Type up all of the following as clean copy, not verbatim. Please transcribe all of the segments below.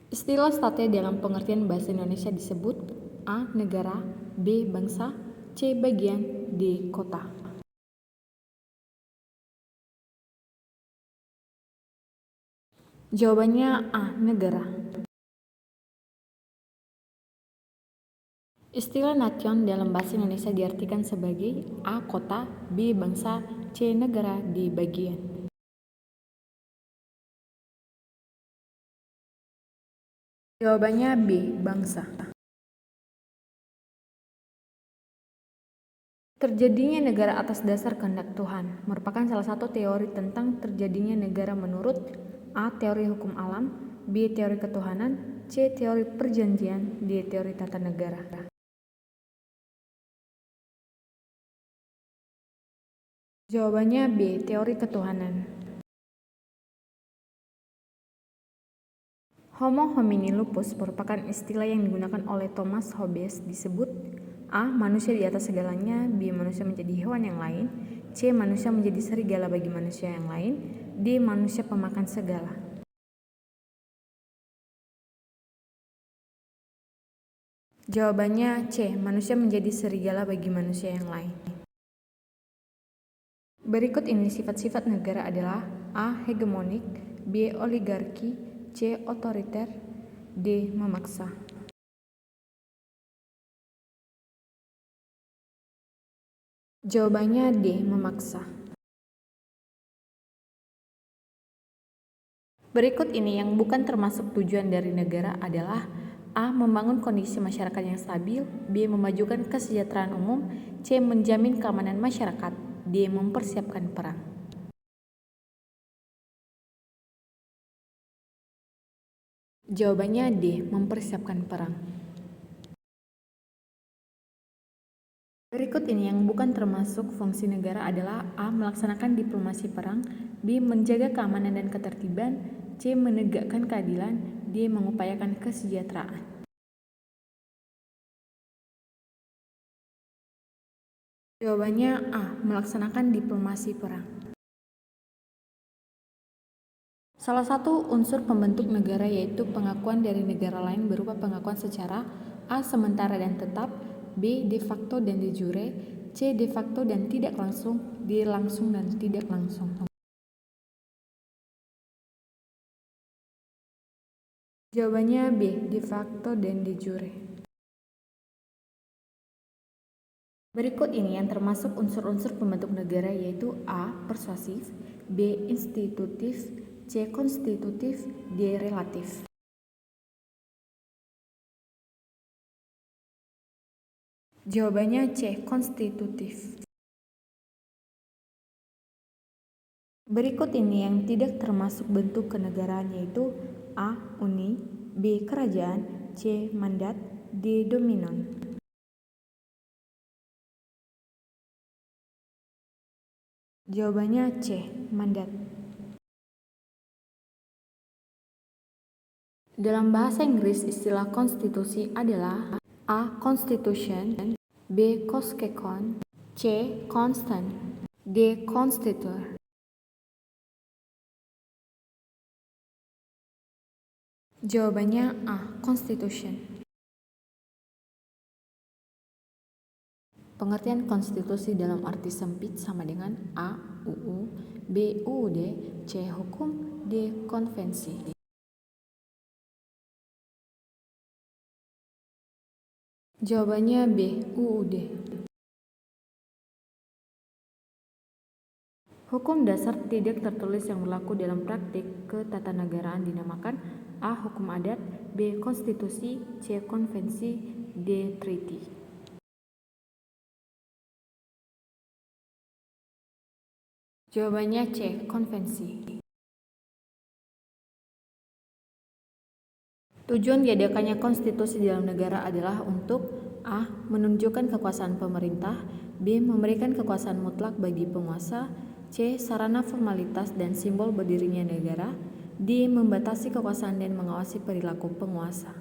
Istilah state dalam pengertian bahasa Indonesia disebut A. Negara, B. Bangsa, C. Bagian, D. Kota. Jawabannya A. Negara. Istilah nation dalam bahasa Indonesia diartikan sebagai A. Kota, B. Bangsa, C. Negara, D. Bagian. Jawabannya B. Bangsa. Terjadinya negara atas dasar kehendak Tuhan merupakan salah satu teori tentang terjadinya negara menurut A. Teori hukum alam, B. Teori ketuhanan, C. Teori perjanjian, D. Teori tata negara. Jawabannya B. Teori ketuhanan. Homo homini lupus merupakan istilah yang digunakan oleh Thomas Hobbes disebut A. Manusia di atas segalanya, B. Manusia menjadi hewan yang lain, C. Manusia menjadi serigala bagi manusia yang lain, D. Manusia pemakan segala. Jawabannya C. Manusia menjadi serigala bagi manusia yang lain. Berikut ini sifat-sifat negara adalah A. Hegemonik, B. Oligarki, C. Otoriter, D. Memaksa. Jawabannya D. Memaksa. Berikut ini yang bukan termasuk tujuan dari negara adalah A. Membangun kondisi masyarakat yang stabil, B. Memajukan kesejahteraan umum, C. Menjamin keamanan masyarakat, D. Mempersiapkan perang. Jawabannya D. Mempersiapkan perang. Berikut ini yang bukan termasuk fungsi negara adalah A. Melaksanakan diplomasi perang, B. Menjaga keamanan dan ketertiban, C. Menegakkan keadilan, D. Mengupayakan kesejahteraan. Jawabannya A. Melaksanakan diplomasi perang. Salah satu unsur pembentuk negara yaitu pengakuan dari negara lain berupa pengakuan secara A. Sementara dan tetap, B. De facto dan de jure, C. De facto dan tidak langsung, D. Langsung dan tidak langsung. Jawabannya B. De facto dan de jure. Berikut ini yang termasuk unsur-unsur pembentuk negara yaitu A. Persuasif, B. Institutif, C. Konstitutif, D. Relatif. Jawabannya C. Konstitutif. Berikut ini yang tidak termasuk bentuk kenegaraan yaitu A. Uni, B. Kerajaan, C. Mandat, D. Dominon. Jawabannya C. Mandat. Dalam bahasa Inggris, istilah konstitusi adalah A. Constitution, B. Koskekon, C. Constant, D. Constitutor. Jawabannya A. Constitution. Pengertian konstitusi dalam arti sempit sama dengan A. UU, B. UUD, C. Hukum, D. Konvensi. Jawabannya B. UUD. Hukum dasar tidak tertulis yang berlaku dalam praktik ketatanegaraan dinamakan A. Hukum adat, B. Konstitusi, C. Konvensi, D. Treaty. Jawabannya C. Konvensi. Tujuan diadakannya konstitusi dalam negara adalah untuk A. Menunjukkan kekuasaan pemerintah, B. Memberikan kekuasaan mutlak bagi penguasa, C. Sarana formalitas dan simbol berdirinya negara, D. Membatasi kekuasaan dan mengawasi perilaku penguasa.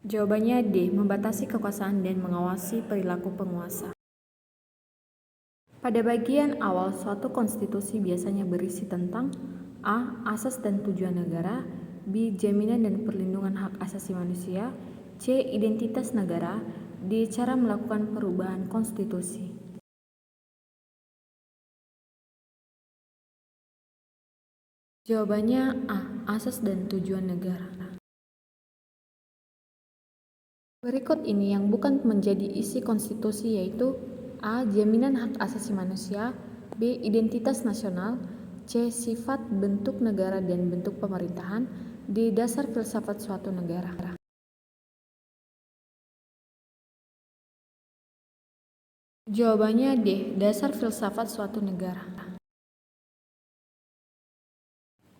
Jawabannya D. Membatasi kekuasaan dan mengawasi perilaku penguasa. Pada bagian awal, suatu konstitusi biasanya berisi tentang A. Asas dan tujuan negara, B. Jaminan dan perlindungan hak asasi manusia, C. Identitas negara, D. Cara melakukan perubahan konstitusi. Jawabannya A. Asas dan tujuan negara. Berikut ini yang bukan menjadi isi konstitusi yaitu A. Jaminan hak asasi manusia, B. Identitas nasional, C. Sifat bentuk negara dan bentuk pemerintahan, D. Dasar filsafat suatu negara. Jawabannya D. Dasar filsafat suatu negara.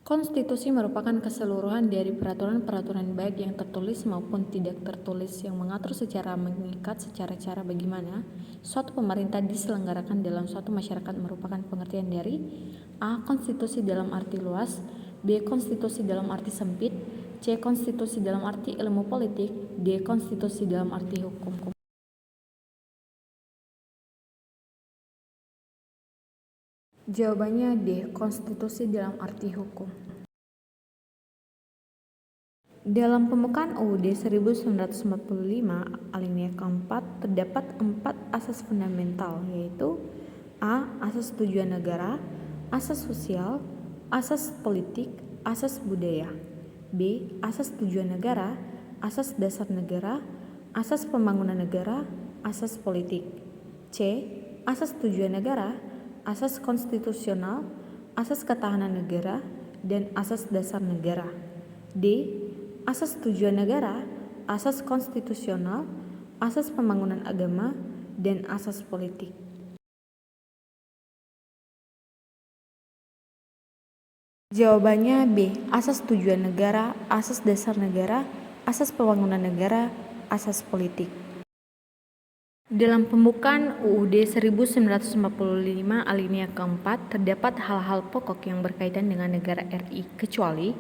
Konstitusi merupakan keseluruhan dari peraturan-peraturan baik yang tertulis maupun tidak tertulis yang mengatur secara mengikat secara cara bagaimana suatu pemerintah diselenggarakan dalam suatu masyarakat merupakan pengertian dari A. Konstitusi dalam arti luas, B. Konstitusi dalam arti sempit, C. Konstitusi dalam arti ilmu politik, D. Konstitusi dalam arti hukum. Jawabannya D. Konstitusi dalam arti hukum. Dalam pembukaan UUD 1945 alinea keempat terdapat 4 asas fundamental yaitu A. Asas tujuan negara, asas sosial, asas politik, asas budaya, B. Asas tujuan negara, asas dasar negara, asas pembangunan negara, asas politik, C. Asas tujuan negara, asas konstitusional, asas ketahanan negara, dan asas dasar negara, D. Asas tujuan negara, asas konstitusional, asas pembangunan agama, dan asas politik. Jawabannya B. Asas tujuan negara, asas dasar negara, asas pembangunan negara, asas politik. Dalam pembukaan UUD 1945 alinea keempat terdapat hal-hal pokok yang berkaitan dengan negara RI kecuali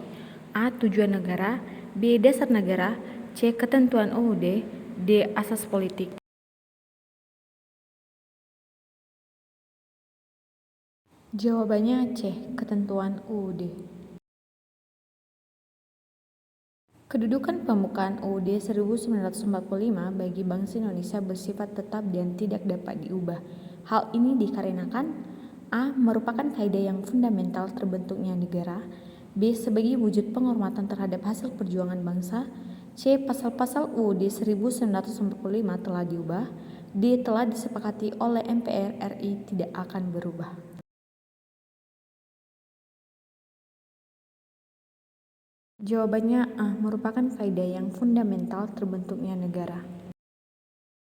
A. Tujuan negara, B. Dasar negara, C. Ketentuan UUD, D. Asas politik. Jawabannya C. Ketentuan UUD. Kedudukan pembukaan UUD 1945 bagi bangsa Indonesia bersifat tetap dan tidak dapat diubah. Hal ini dikarenakan A. Merupakan kaidah yang fundamental terbentuknya negara, B. Sebagai wujud penghormatan terhadap hasil perjuangan bangsa, C. Pasal-pasal UUD 1945 telah diubah, D. Telah disepakati oleh MPR RI tidak akan berubah. Jawabannya A. Merupakan kaidah yang fundamental terbentuknya negara.